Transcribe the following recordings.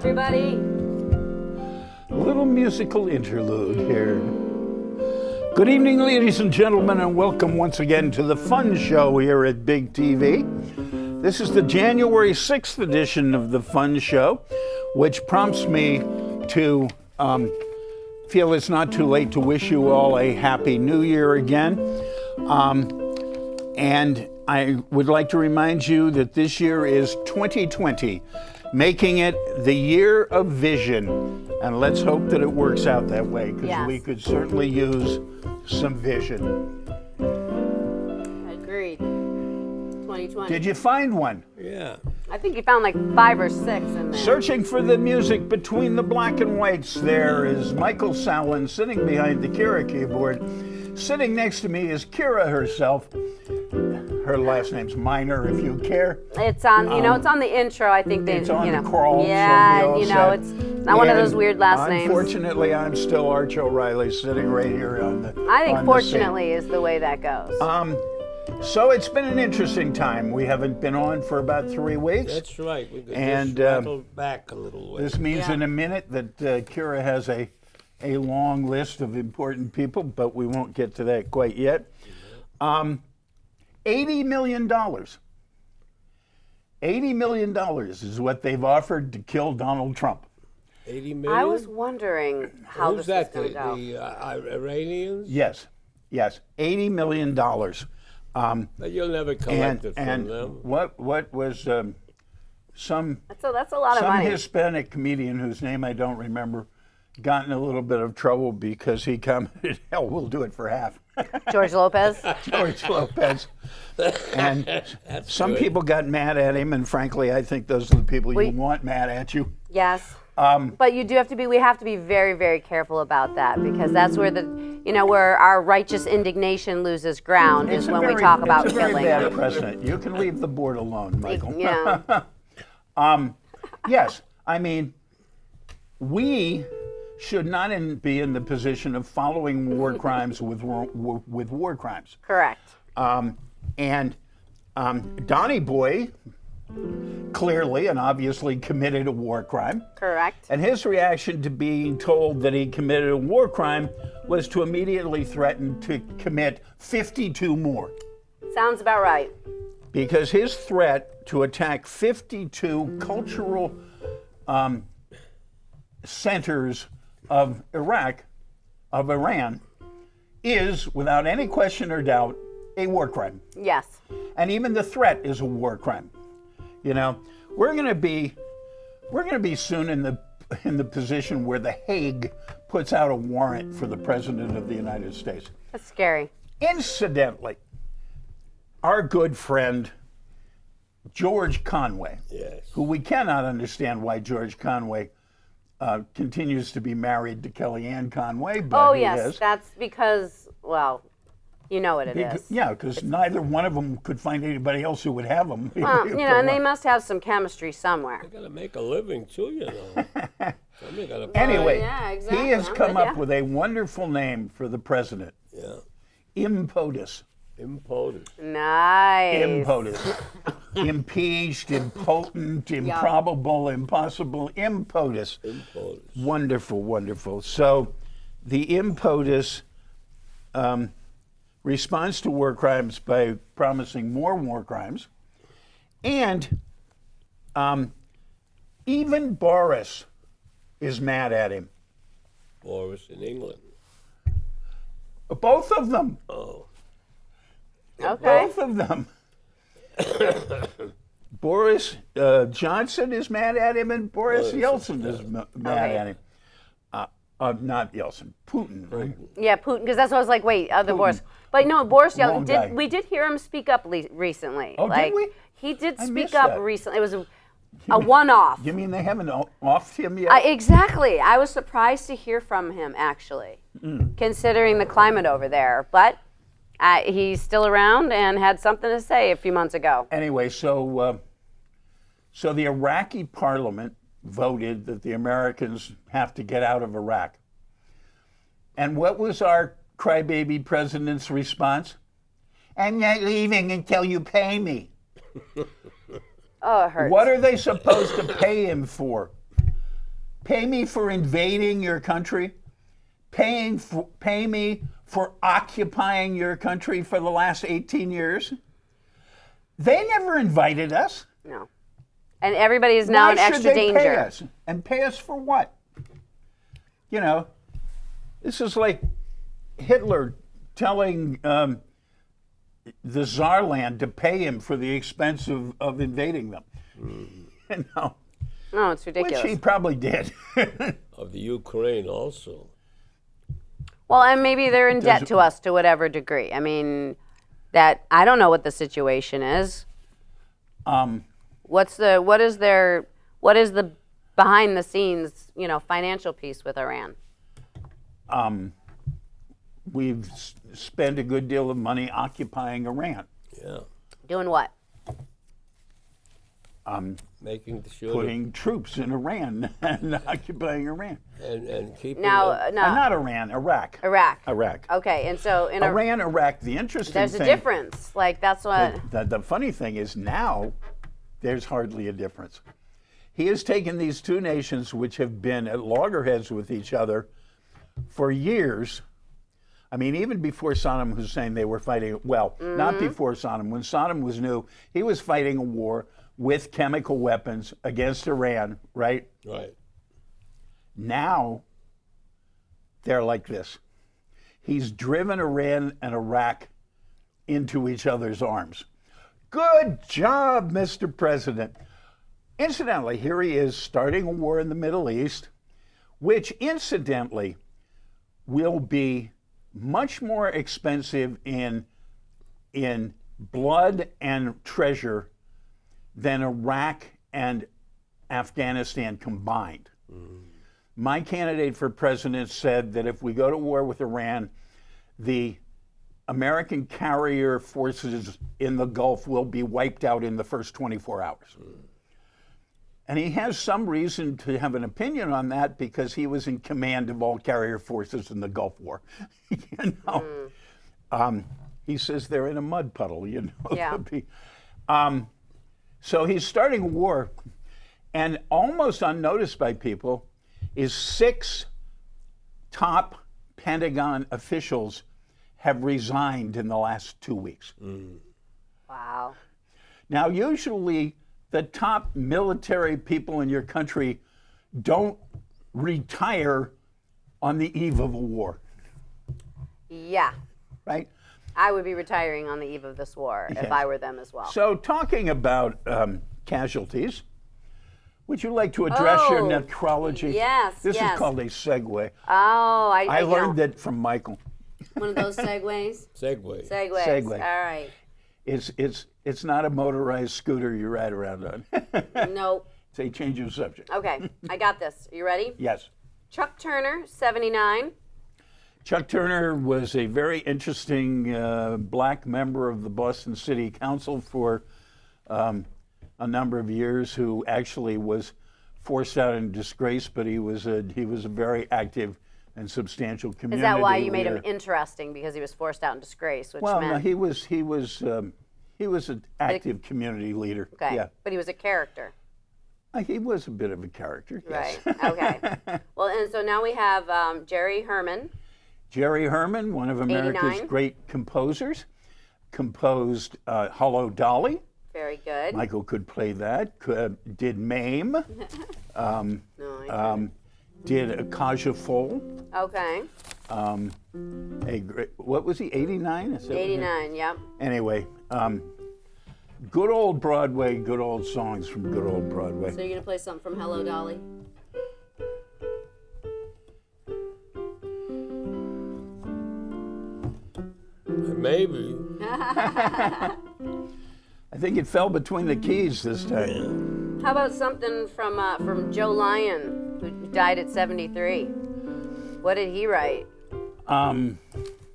everybody. A little musical interlude here. Good evening, ladies and gentlemen, and welcome once again to the Fun Show here at Big TV. This is the January 6th edition of the Fun Show, which prompts me to feel it's not too late to wish you all a Happy New Year again. And I would like to remind you that this year is 2020, making it the year of vision. And let's hope that it works out that way, because we could certainly use some vision. Agreed. 2020. Did you find one? Yeah. I think you found like 5 or 6 in there. Searching for the music between the black and whites, there is Michael Sallin sitting behind the Kira keyboard. Sitting next to me is Kira herself. Her last name's Minor, if you care. It's on, it's on the intro. I think it's on the crawl. Yeah, so it's not one of those weird last names. Unfortunately, I'm still Arch O'Reilly, sitting right here on the. I think fortunately is the way that goes. So it's been an interesting time. We haven't been on for about 3 weeks. That's right. We could and just rattle back a little way. This means in a minute that Kira has a long list of important people, but we won't get to that quite yet. $80 million. $80 million is what they've offered to kill Donald Trump. 80 million? I was wondering how Who's this that? was going to go. The Iranians? Yes. $80 million. But you'll never collect it from them. What was some That's a lot of money. Hispanic comedian whose name I don't remember got in a little bit of trouble because he commented, hell, we'll do it for half. George Lopez? George Lopez. And some good. people got mad at him, and frankly, I think those are the people you want mad at you. Yes. But we have to be very, very careful about that, because that's where where our righteous indignation loses ground is when we talk about killing. It's a very bad killing. precedent. You can leave the board alone, Michael. Yeah. Yes, I mean, we should not be in the position of following war crimes with war crimes. Correct. And Donnie Boy clearly and obviously committed a war crime. Correct. And his reaction to being told that he committed a war crime was to immediately threaten to commit 52 more. Sounds about right. Because his threat to attack 52 cultural centers of Iran, is, without any question or doubt, a war crime. Yes. And even the threat is a war crime. We're going to be soon in the position where The Hague puts out a warrant for the President of the United States. That's scary. Incidentally, our good friend George Conway, who we cannot understand why George Conway continues to be married to Kellyanne Conway, but he is. That's because, well, you know what it is. Yeah, because neither one of them could find anybody else who would have them. And they must have some chemistry somewhere. They got to make a living too, Anyway, yeah, exactly. he has come up with a wonderful name for the president. Yeah. Impotus. Nice. Impotus. Impeached, impotent, improbable, impossible. Impotus. Wonderful, wonderful. So the Impotus responds to war crimes by promising more war crimes. And even Boris is mad at him. Boris in England. Both of them. Oh. Okay. Both of them. Boris Johnson is mad at him, and Boris Yeltsin is mad at him. Not Yeltsin, Putin, right? Yeah, Putin, because that's what I was like, wait, the Boris. But no, Boris Yeltsin, we did hear him speak up recently. Oh, did we? He did I speak missed up that. recently. It was a one-off. You mean they haven't offed him yet? Exactly. I was surprised to hear from him, actually, considering the climate over there. But he's still around and had something to say a few months ago. Anyway, so the Iraqi parliament voted that the Americans have to get out of Iraq. And what was our crybaby president's response? I'm not leaving until you pay me. Oh, it hurts. What are they supposed to pay him for? Pay me for invading your country. Pay me for occupying your country for the last 18 years. They never invited us. No. And everybody is now in extra danger. Why should they pay us? And pay us for what? You know, this is like Hitler telling the Tsarland to pay him for the expense of invading them. You know? Oh, it's ridiculous. Which he probably did. Of the Ukraine also. Well, and maybe they're in debt to us to whatever degree. I mean, that I don't know what the situation is. What is the behind the scenes, financial piece with Iran? We've spent a good deal of money occupying Iran. Yeah. Doing what? Making sure putting troops in Iran and occupying Iran. And keeping not Iran, Iraq. Iraq. Okay, and so in Iran, Iraq, the interesting there's thing... a difference. Like, that's what... The funny thing is now, there's hardly a difference. He has taken these two nations which have been at loggerheads with each other for years. I mean, even before Saddam Hussein, they were fighting... Well, not before Saddam. When Saddam was new, he was fighting a war with chemical weapons against Iran, right? Right. Now, they're like this. He's driven Iran and Iraq into each other's arms. Good job, Mr. President. Incidentally, here he is starting a war in the Middle East, which incidentally will be much more expensive in blood and treasure than Iraq and Afghanistan combined. My candidate for president said that if we go to war with Iran, the American carrier forces in the Gulf will be wiped out in the first 24 hours. And he has some reason to have an opinion on that because he was in command of all carrier forces in the Gulf War. He says they're in a mud puddle, Yeah. So he's starting a war, and almost unnoticed by people is 6 top Pentagon officials have resigned in the last 2 weeks. Wow. Now, usually the top military people in your country don't retire on the eve of a war. Yeah. Right? I would be retiring on the eve of this war if I were them as well. So talking about casualties, would you like to address your necrology? Yes, This is called a segue. Oh, I learned it from Michael. One of those segues? Segway. Segways. All right. It's not a motorized scooter you ride around on. Nope. It's a change of subject. Okay, I got this. Are you ready? Yes. Chuck Turner, 79. Chuck Turner was a very interesting black member of the Boston City Council for a number of years, who actually was forced out in disgrace, but he was a very active and substantial community Is that why you leader. made him interesting, because he was forced out in disgrace? Which Well, meant... no, he was an active community leader. Okay, Yeah. but he was a character. He was a bit of a character. Yes. Right. Okay. Well, and so now we have Jerry Herman. Jerry Herman, one of America's 89. great composers, composed Hello, Dolly. Very good. Michael could play that. Did Mame. Did Akaja Full. Okay. What was he, 89? 89, yep. Anyway, good old Broadway, good old songs from good old Broadway. So you're going to play something from Hello, Dolly? Maybe. I think it fell between the keys this time. How about something from Joe Lyon, who died at 73? What did he write?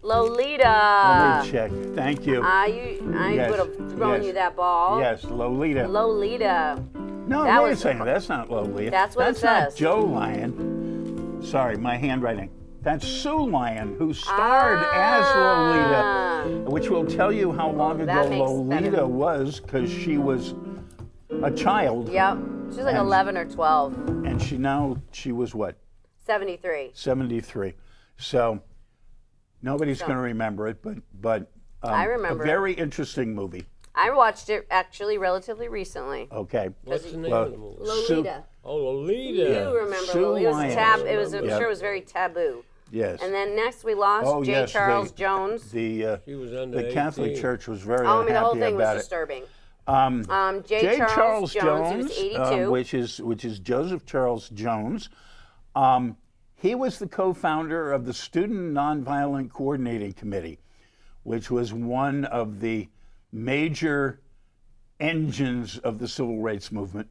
Lolita. Let me check. Thank you. I Yes, would have thrown you that ball. Yes, Lolita. Lolita. No, That wait a was- second. That's not Lolita. That's what it That's not says. Joe Lyon. Sorry, my handwriting. That's Sue Lyon, who starred as Lolita, which will tell you how long ago that makes Lolita was, because she was a child. Yep. She's like And- 11 or 12. And she was what? 73. 73. So nobody's going to remember it, but I remember a very interesting movie. I watched it actually relatively recently. Okay. What's the name of the movie? Lolita. Oh, Lolita. You remember Sue Lolita? Lyons. I'm sure it was very taboo. Yes. And then next we lost J. Charles Jones. She was under The Catholic 18. Church was very I mean, unhappy the whole thing about was it. disturbing. J. Charles Jones, he was 82. which is Joseph Charles Jones. He was the co-founder of the Student Nonviolent Coordinating Committee, which was one of the major engines of the civil rights movement.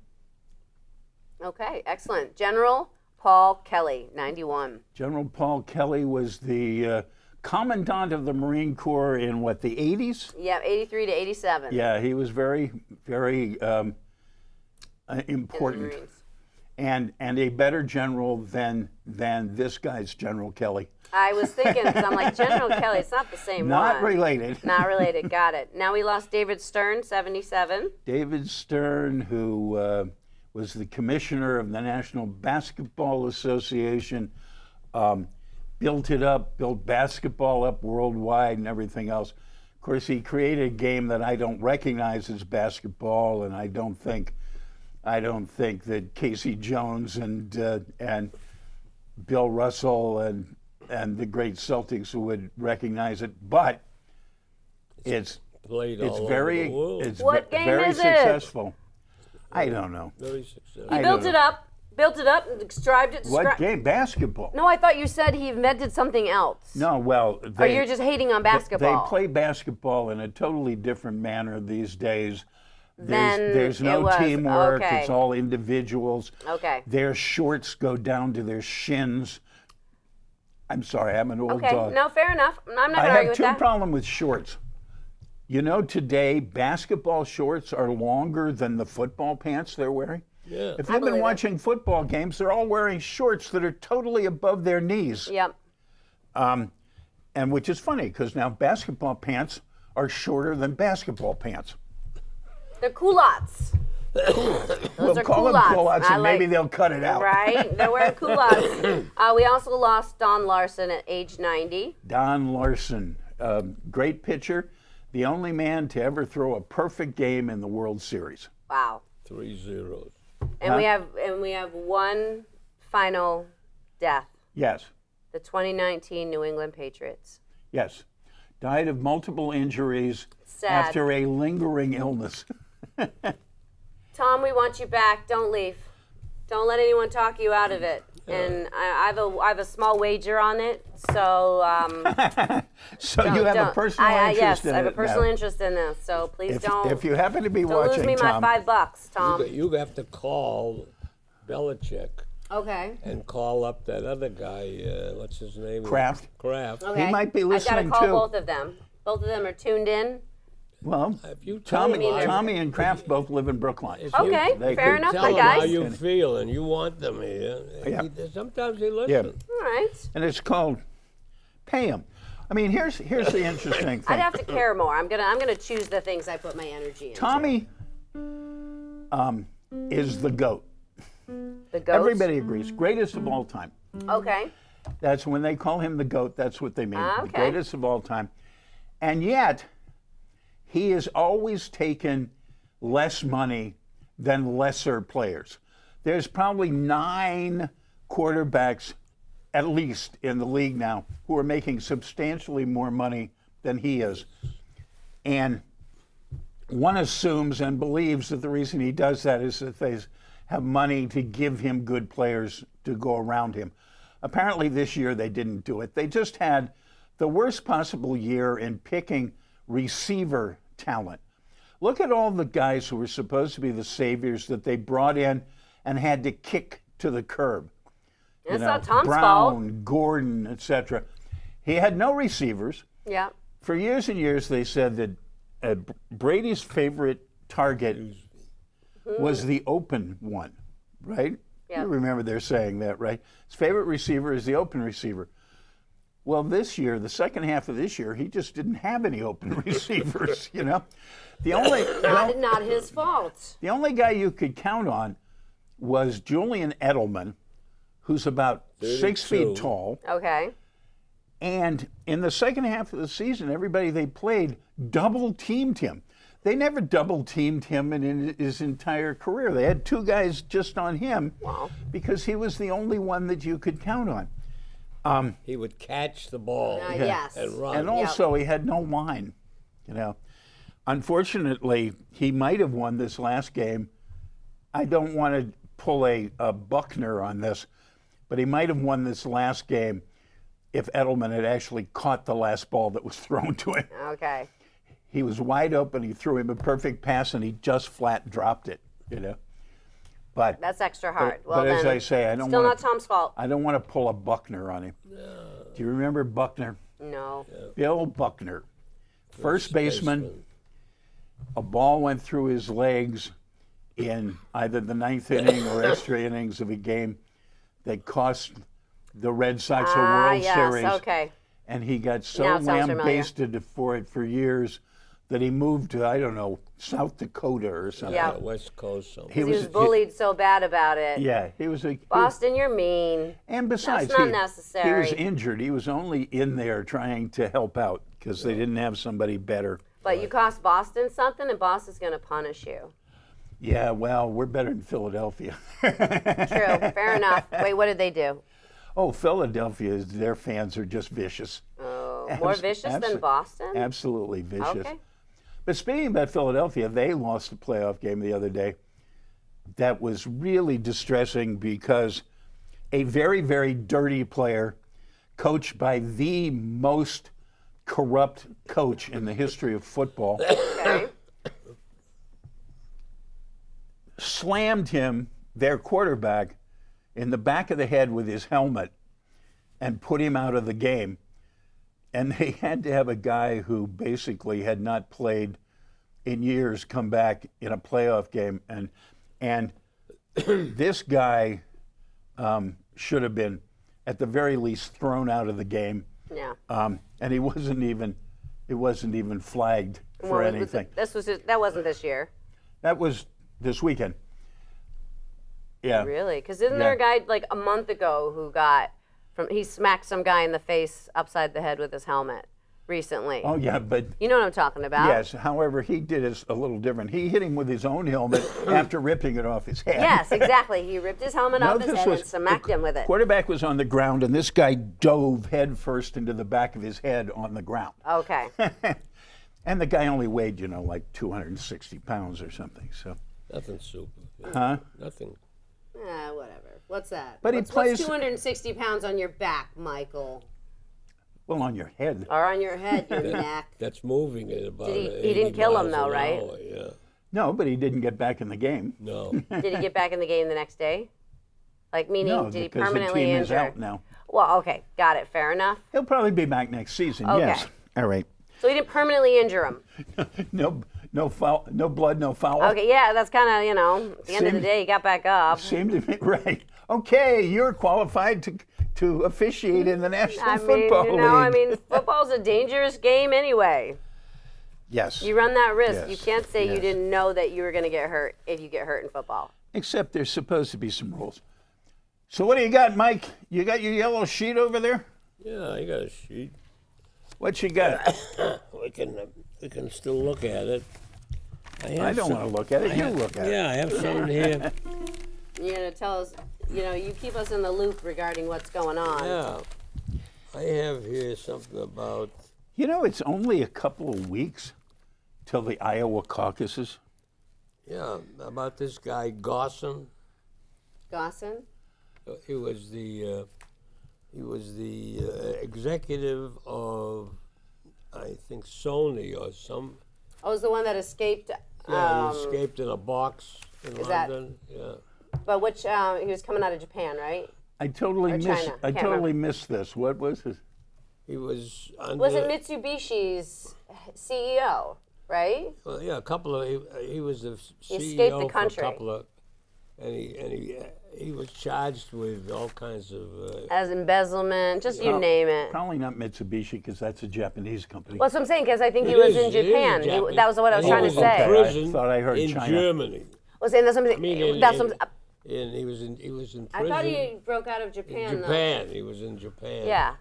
Okay, excellent. General Paul Kelly, 91. General Paul Kelly was the commandant of the Marine Corps in what, the 80s? Yeah, 83 to 87. Yeah, he was very, very In important. the Marines. And a better general than this guy's General Kelly. I was thinking, because I'm like, General Kelly, it's not the same Not one. related. Not related, got it. Now we lost David Stern, 77. David Stern, who was the commissioner of the National Basketball Association, built basketball up worldwide and everything else. Of course, he created a game that I don't recognize as basketball, and I don't think that Casey Jones and Bill Russell and the great Celtics would recognize it. But it's Played all very over the world. it's What ve- game very is it? successful. I don't know. Very successful. He I built don't it up, and described it. What game? Basketball. No, I thought you said he invented something else. No, well, Or you're just hating on basketball. They play basketball in a totally different manner these days. Then There's it no was. teamwork. Okay. It's all individuals. Okay. Their shorts go down to their shins. I'm sorry, I'm an old Okay, dog. no, fair enough. I'm not I going to argue have with two that. problems with shorts. You know, today basketball shorts are longer than the football pants they're wearing. Yeah. If I you've believe been it. watching football games, they're all wearing shorts that are totally above their knees. Yep. And which is funny because now basketball pants are shorter than basketball pants. They're culottes. We'll are call them culottes. culottes I and maybe like- they'll cut it out. Right? They're wearing culottes. We also lost Don Larson at age 90. Don Larson, great pitcher, the only man to ever throw a perfect game in the World Series. Wow. 3 zeros. And we have one final death. Yes, The 2019 New England Patriots. yes. Died of multiple injuries Sad. after a lingering illness. Tom, we want you back. Don't leave. Don't let anyone talk you out of it. And I have a small wager on it. So So you have a personal interest yes, in I have a it personal now. interest in this. So please don't. If you happen to be don't watching, lose me Tom, my $5, Tom. You have to call Belichick Okay. and call up that other guy. What's his name? Kraft. Kraft. Okay. might be I've listening, got to call too. both of them. Both of them are tuned in. well, If you tell Tommy, him, Tommy and Kraft both live in Brookline. If so you- Okay, they fair could enough. tell Hi, him guys. how you feel and you want them here. Yeah. Sometimes he listens. Yeah. All right. And it's called pay him. I mean, here's the interesting thing. I'd have to care more. I'm gonna choose the things I put my energy into. Tommy is the GOAT. The goats. Everybody agrees. Greatest of all time. Okay. That's when they call him the GOAT, that's what they mean. Ah, The okay. greatest of all time. And yet, he has always taken less money than lesser players. There's probably 9 quarterbacks, at least in the league now, who are making substantially more money than he is. And one assumes and believes that the reason he does that is that they have money to give him good players to go around him. Apparently this year they didn't do it. They just had the worst possible year in picking receiver talent. Look at all the guys who were supposed to be the saviors that they brought in and had to kick to the curb. It's not Tom's Brown, fault. Gordon, etc. He had no receivers. Yeah. For years and years, they said that Brady's favorite target was the open one, right? Yeah. You remember they're saying that, right? His favorite receiver is the open receiver. Well, this year, the second half of this year, he just didn't have any open receivers, The only Not his fault. the only guy you could count on was Julian Edelman, who's about 6 feet 32. tall. Okay. And in the second half of the season, everybody they played double teamed him. They never double teamed him in his entire career. They had 2 guys just on him because he was the only one that you could count on. He would catch the ball Yes. and run. And also, he had no line. Unfortunately, he might have won this last game. I don't want to pull a Buckner on this, but he might have won this last game if Edelman had actually caught the last ball that was thrown to him. Okay. He was wide open. He threw him a perfect pass, and he just flat dropped it. But That's extra hard. but as I say, I don't still want not Tom's fault. I don't want to pull a Buckner on him. No. Do you remember Buckner? No. Bill Buckner, first baseman. A ball went through his legs in either the 9th inning or extra innings of a game that cost the Red Sox a World Series. Okay. And he got so Now it sounds lambasted for it for years that he moved to, I don't know, South Dakota or something. Yeah. West Coast. Something. He was bullied so bad about it. Yeah, he was a Boston, you're mean. And besides, That's not he necessary. was injured. He was only in there trying to help out because they didn't have somebody better. But you cost Boston something, and Boston's going to punish you. Yeah, well, we're better than Philadelphia. True. Fair enough. Wait, what did they do? Oh, Philadelphia, their fans are just vicious. Oh, more vicious than Boston? Absolutely vicious. Okay. But speaking about Philadelphia, they lost a playoff game the other day. That was really distressing because a very, very dirty player, coached by the most corrupt coach in the history of football, Okay. slammed him, their quarterback, in the back of the head with his helmet and put him out of the game. And they had to have a guy who basically had not played in years come back in a playoff game. And this guy should have been, at the very least, thrown out of the game. Yeah. And he wasn't even flagged for anything. That wasn't this year. That was this weekend. Yeah. Really? Because isn't there a guy like a month ago who he smacked some guy in the face upside the head with his helmet recently? Oh, yeah, but... You know what I'm talking about? Yes, however, he did it a little different. He hit him with his own helmet after ripping it off his head. Yes, exactly. He ripped his helmet off his head and smacked him with it. Quarterback was on the ground, and this guy dove head first into the back of his head on the ground. Okay. And the guy only weighed, like 260 pounds or something. So. Nothing super. Huh? Nothing. Whatever. What's that? But what's 260 pounds on your back, Michael? Well, on your head. Or on your head, your neck. That's moving at about He didn't kill him, though, right? Hour, yeah. No, but he didn't get back in the game. No. Did he get back in the game the next day? Like, meaning, No, did he because permanently the team injure? is out now. Well, okay. Got it. Fair enough. He'll probably be back next season, Okay. yes. All right. So he didn't permanently injure him. No foul, no blood, no foul. Okay, yeah, that's kind of, at the end of the day, he got back up. Seemed to be right. Okay, you're qualified to officiate in the National Football League. Football's a dangerous game anyway. Yes. You run that risk. Yes. You can't say you Yes. didn't know that you were going to get hurt if you get hurt in football. Except there's supposed to be some rules. So what do you got, Mike? You got your yellow sheet over there? Yeah, I got a sheet. What you got? We can still look at it. I don't want to look at it. You look at it. Yeah, I have something here. You're going to tell us, you keep us in the loop regarding what's going on. Yeah. I have here something about... It's only a couple of weeks till the Iowa caucuses. Yeah, about this guy Gosson. Gosson? He was the executive of, I think, Sony or some... Oh, it's the one that escaped. Yeah, he escaped in a box in London. Yeah. But he was coming out of Japan, right? I totally missed this. What was his? He was under... Was it Mitsubishi's CEO, right? Well, yeah, a couple of... He was the CEO He escaped the for a country. couple of... And he was charged with all kinds of... As embezzlement, just you name it. Probably not Mitsubishi because that's a Japanese company. Well, that's what I'm saying, because I think he was in Japan. That was what I was trying to say. Prison I thought I heard in China. Germany. Well, saying that's something. and he was in prison. I thought he broke out of Japan, in Japan. He was in Japan. Yeah.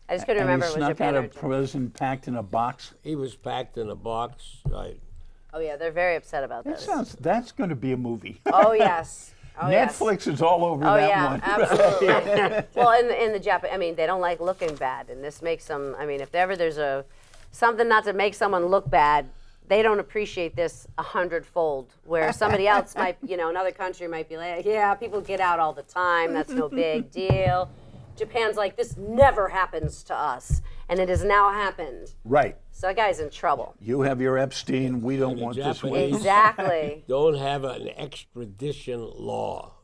I just couldn't remember And if he it was snuck Japan out or of Japan. prison packed in a box. He was packed in a box, right? Oh, yeah, they're very upset about this. That's going to be a movie. Oh, yes. Oh, yes. Netflix is all over Oh, that yeah, one. absolutely. Well, in the Japan, I mean, they don't like looking bad, and this makes them, I mean, if ever there's something not to make someone look bad, they don't appreciate this 100-fold, where somebody else might, another country might be like, yeah, people get out all the time, that's no big deal. Japan's like, this never happens to us, and it has now happened. Right. So that guy's in trouble. You have your Epstein. We don't the want this one. Japanese- Exactly. Don't have an extradition law.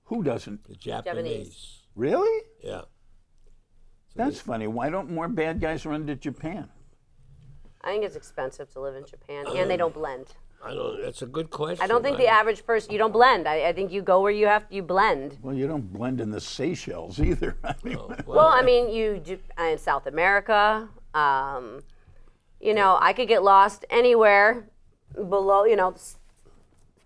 Who doesn't? The Japanese. Really? Yeah. That's funny. Why don't more bad guys run to Japan? I think it's expensive to live in Japan, and they don't blend. I don't. That's a good question. I don't think the average person, you don't blend. I think you go where you blend. Well, you don't blend in the Seychelles either. I mean, Well, I mean, you do in South America. I could get lost anywhere below,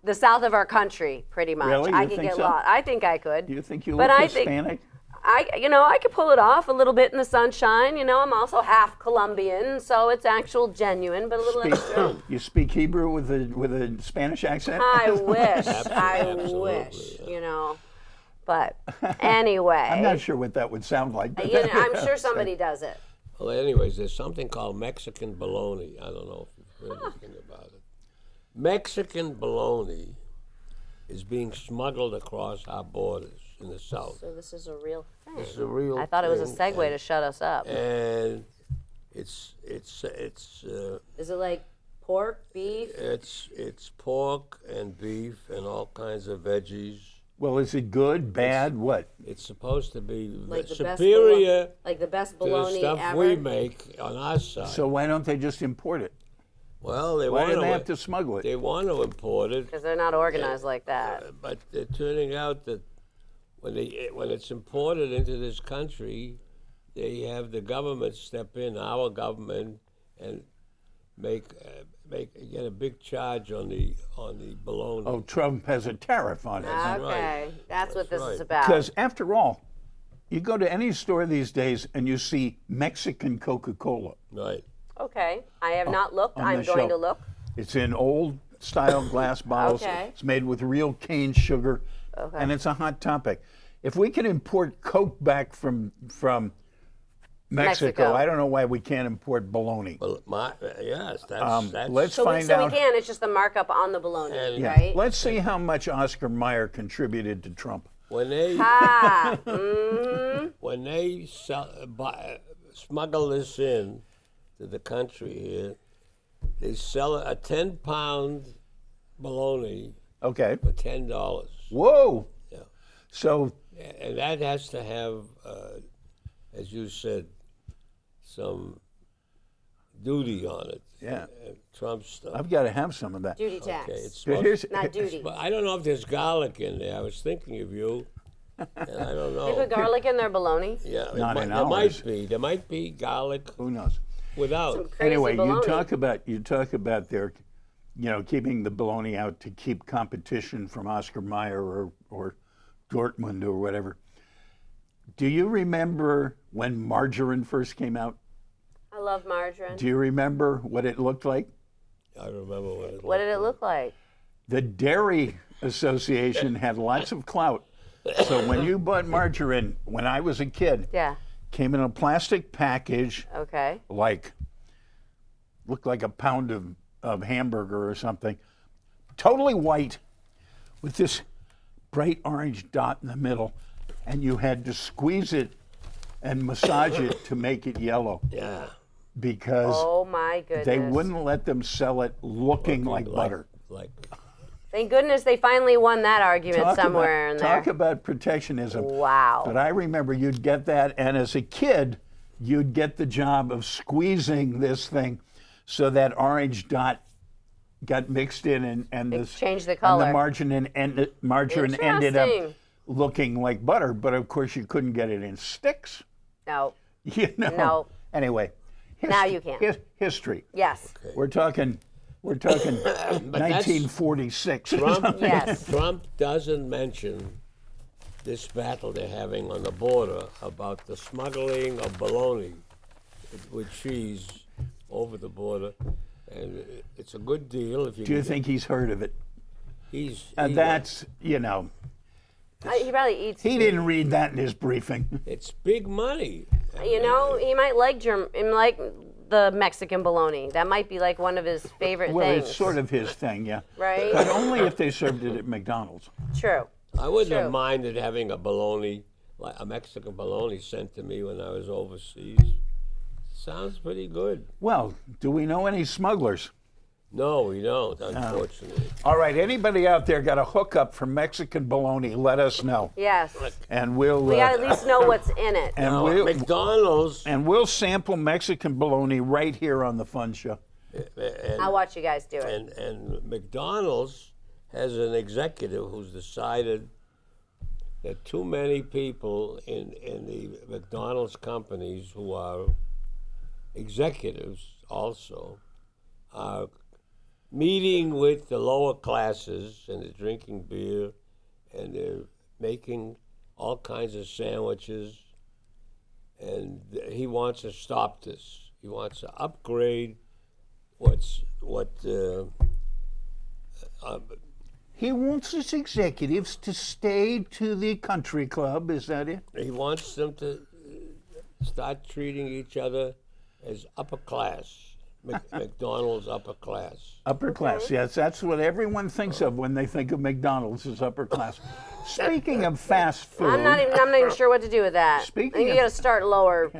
the south of our country, pretty much. Really? I You could think get so? lost. I think I could. you think you But look I think- Hispanic? I could pull it off a little bit in the sunshine. I'm also half Colombian, so it's actual genuine, but a little extra. You speak Hebrew with a Spanish accent? I wish. I Absolutely, wish. But anyway, I'm not sure what that would sound like. But I'm sure somebody does it. Well, anyways, there's something called Mexican bologna. I don't know if you've heard anything about it. Mexican bologna is being smuggled across our borders in the south. So this is a real thing. It's a real I thought it was a thing, segue to shut us up. and it's Is it like pork, beef? it's pork and beef and all kinds of veggies. Well, is it good, bad, what? It's supposed to be Like the superior like the best to the bologna stuff ever? we make on our side. So why don't they just import it? well, they Why want do they have to smuggle it? They want to import it, Because they're not organized like that. but they're turning out that when it's imported into this country, they have the government step in, our government, and get a big charge on the bologna. Oh, Trump has a tariff on it. right. Okay, that's what this right. is about. Because after all, you go to any store these days and you see Mexican Coca-Cola. Right. Okay, I have not looked. on I'm the going to shelf. look. It's in old style glass bottles. Okay. It's made with real cane sugar, Okay. and it's a hot topic. If we can import Coke back from Mexico, I don't know why we can't import bologna. Well, yes, that's Let's So find we out. can. It's just the markup on the bologna, And- Yeah. right? Let's see how much Oscar Mayer contributed to Trump. when they Ah, when they smuggle this in to the country here, they sell a 10-pound bologna Okay. for $10. Whoa. Yeah. So And that has to have, as you said, some duty on it. Yeah. Trump stuff. I've got to have some of that. duty tax, Okay, it's But supposed, here's, not duty. but I don't know if there's garlic in there. I was thinking of you, and I don't They put know. garlic in their bologna. Yeah, Not in there ours. might be. There might be garlic who knows? without. Some crazy Anyway, bologna. you talk about their, keeping the bologna out to keep competition from Oscar Mayer or Dortmund or whatever. Do you remember when margarine first came out? I love margarine. Do you remember what it looked like? I don't remember what it What did it look like? The Dairy Association had lots of clout. So when you bought margarine, when I was a kid, Yeah. came in a plastic package, Okay. looked like a pound of hamburger or something, totally white, with this bright orange dot in the middle, and you had to squeeze it and massage it to make it yellow Yeah. because Oh my goodness. they wouldn't let them sell it looking like butter. Like Thank goodness they finally won that argument somewhere in there. Talk about protectionism. Wow. But I remember you'd get that, and as a kid, you'd get the job of squeezing this thing so that orange dot got mixed in, and It this changed the and color. the margarine ended up Interesting. looking like butter. But of course, you couldn't get it in sticks. No. You know. No. Anyway. Now you can. History. Yes. We're talking We're talking that's- 1946. Trump, Yes. Trump doesn't mention this battle they're having on the border about the smuggling of bologna with cheese over the border, and it's a good deal if you. Do you can get- think he's heard of it? he's? That's, you know, He probably eats. he didn't read that in his briefing. It's big money. You know, he might like the Mexican bologna. That might be like one of his favorite Well, things. it's sort of his thing, yeah. Right? But only if they served it at McDonald's. True. I wouldn't True. have minded having a bologna, like a Mexican bologna, sent to me when I was overseas. Sounds pretty good. Well, do we know any smugglers? No, we don't, unfortunately. All right, anybody out there got a hookup for Mexican bologna, let us know. Yes. And we'll We got to at least know what's in it. and Now, we'll McDonald's, we'll sample Mexican bologna right here on the Fun Show. I'll watch you guys do it. and McDonald's has an executive who's decided that too many people in the McDonald's companies who are executives also are meeting with the lower classes and they're drinking beer and they're making all kinds of sandwiches, and he wants to stop this. He wants to upgrade He wants his executives to stay to the country club, is that it? he wants them to start treating each other as upper class. McDonald's upper class. Upper class, yes, that's what everyone thinks of when they think of McDonald's as upper class. Speaking of fast food, I'm not even sure what to do with that. Speaking I think you of- got to start lower.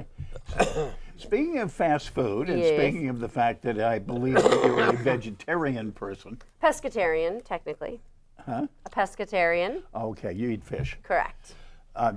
speaking of fast food, and Yes. speaking of the fact that I believe that you're a vegetarian person, Pescatarian, technically. Huh? A pescatarian, okay, you eat fish. correct.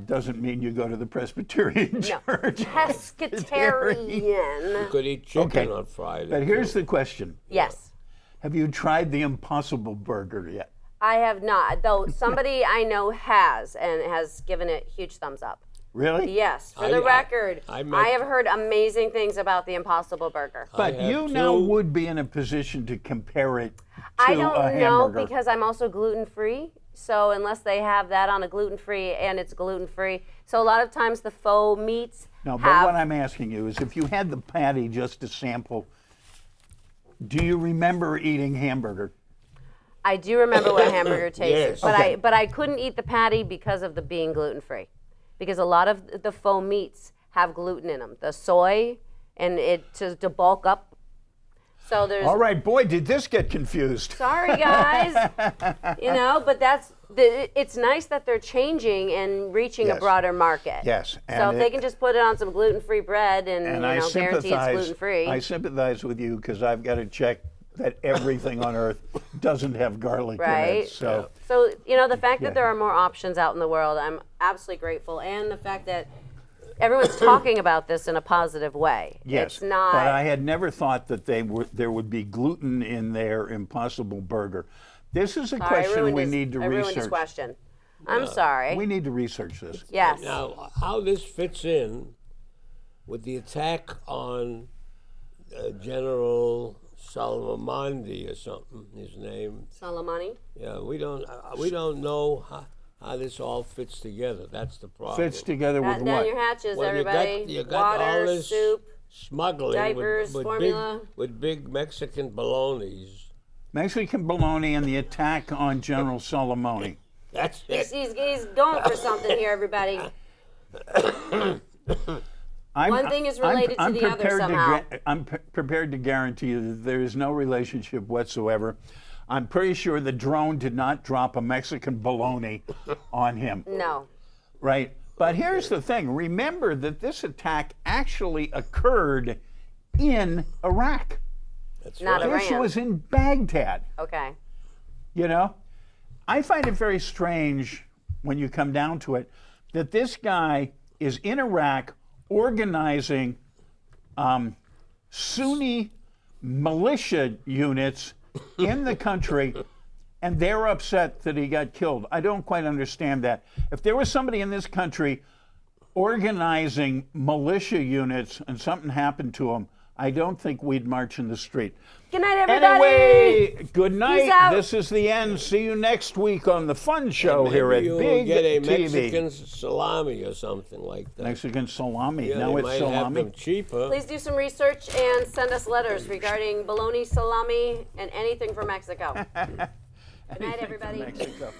Doesn't mean you go to the Presbyterian No. church. Pescatarian. Could eat chicken Okay. on Friday. But here's too. the question. Yes. Have you tried the Impossible Burger yet? I have not, though somebody I know has, and has given it huge thumbs up. Really? Yes, for I- the I- record, I I, met- have heard amazing things about the Impossible Burger. But have you now two- would be in a position to compare it to I a don't know hamburger. because I'm also gluten free. So unless they have that on a gluten free and it's gluten free, so a lot of times the faux meats No, but have. what I'm asking you is if you had the patty just to sample, do you remember eating hamburger? I do remember what a hamburger tastes, Yes. but Okay. I couldn't eat the patty because of the being gluten free, because a lot of the faux meats have gluten in them, the soy, and it to bulk up. So there's. All right, boy, did this get confused. Sorry, guys. But it's nice that they're changing and reaching Yes. a broader market. Yes, So and if they can just put it on some gluten-free bread and, And I guarantee it's sympathize. gluten-free. I sympathize with you because I've got to check that everything on earth doesn't have garlic in Right. it. So So, the fact Yeah. that there are more options out in the world, I'm absolutely grateful. And the fact that everyone's talking about this in a positive way. yes, It's not. but I had never thought that there would be gluten in their Impossible Burger. This is a Sorry, I question ruined we his- need to I ruined his research. question. I'm sorry. We need to research this. Yes. Now, how this fits in with the attack on General Salamandi or something, his name. Salamani? Yeah, we don't know how this all fits together. That's the problem. Fits together with Batten down what? your hatches, Well, everybody. you got Water, all this soup. smuggling diapers, with formula. big Mexican bolognas. Mexican bologna and the attack on General Salamoni. That's it. He's going for something here, everybody. One thing is related to the other prepared somehow. I'm prepared to guarantee you that there is no relationship whatsoever. I'm pretty sure the drone did not drop a Mexican bologna on him, No. right? But here's the thing. Remember that this attack actually occurred in Iraq. That's Not right. This Iran. was in Baghdad. Okay. You know, I find it very strange when you come down to it that this guy is in Iraq organizing Sunni militia units in the country, and they're upset that he got killed. I don't quite understand that. If there was somebody in this country organizing militia units and something happened to him, I don't think we'd march in the street. Good night, everybody. Anyway, good night. out. This is the end. See you next week on the Fun Show Maybe here at you'll Big get a TV. Mexican salami or something like that. Mexican salami. Yeah, now they it's might have salami. them cheaper. Please do some research and send us letters regarding bologna, salami, and anything from Mexico. Good night, Anything from everybody. Mexico.